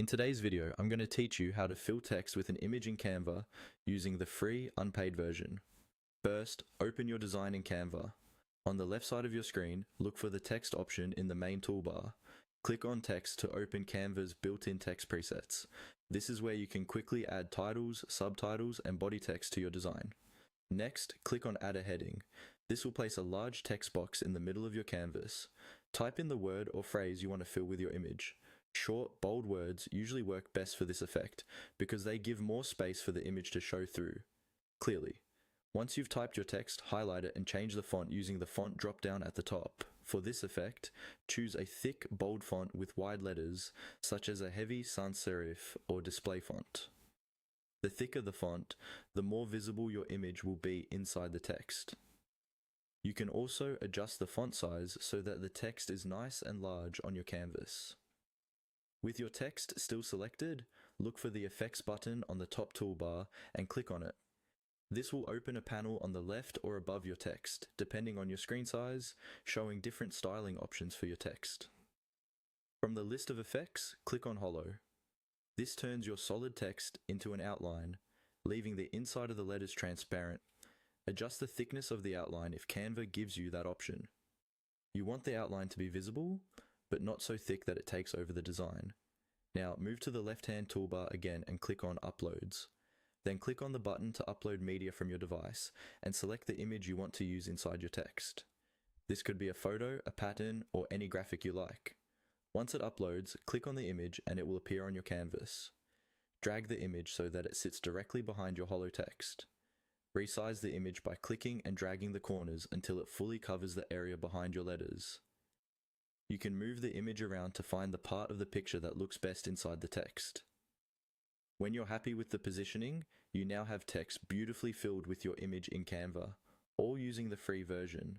In today's video, I'm going to teach you how to fill text with an image in Canva using the free unpaid version. First, open your design in Canva. On the left side of your screen, look for the text option in the main toolbar. Click on text to open Canva's built-in text presets. This is where you can quickly add titles, subtitles, and body text to your design. Next, click on Add a Heading. This will place a large text box in the middle of your canvas. Type in the word or phrase you want to fill with your image. Short, bold words usually work best for this effect because they give more space for the image to show through clearly. Once you've typed your text, highlight it and change the font using the font drop-down at the top. For this effect, choose a thick, bold font with wide letters, such as a heavy sans serif or display font. The thicker the font, the more visible your image will be inside the text. You can also adjust the font size so that the text is nice and large on your canvas. With your text still selected, look for the Effects button on the top toolbar and click on it. This will open a panel on the left or above your text, depending on your screen size, showing different styling options for your text. From the list of effects, click on Hollow. This turns your solid text into an outline, leaving the inside of the letters transparent. Adjust the thickness of the outline if Canva gives you that option. You want the outline to be visible, but not so thick that it takes over the design. Now move to the left-hand toolbar again and click on Uploads. Then click on the button to upload media from your device and select the image you want to use inside your text. This could be a photo, a pattern, or any graphic you like. Once it uploads, click on the image and it will appear on your canvas. Drag the image so that it sits directly behind your hollow text. Resize the image by clicking and dragging the corners until it fully covers the area behind your letters. You can move the image around to find the part of the picture that looks best inside the text. When you're happy with the positioning, you now have text beautifully filled with your image in Canva, all using the free version.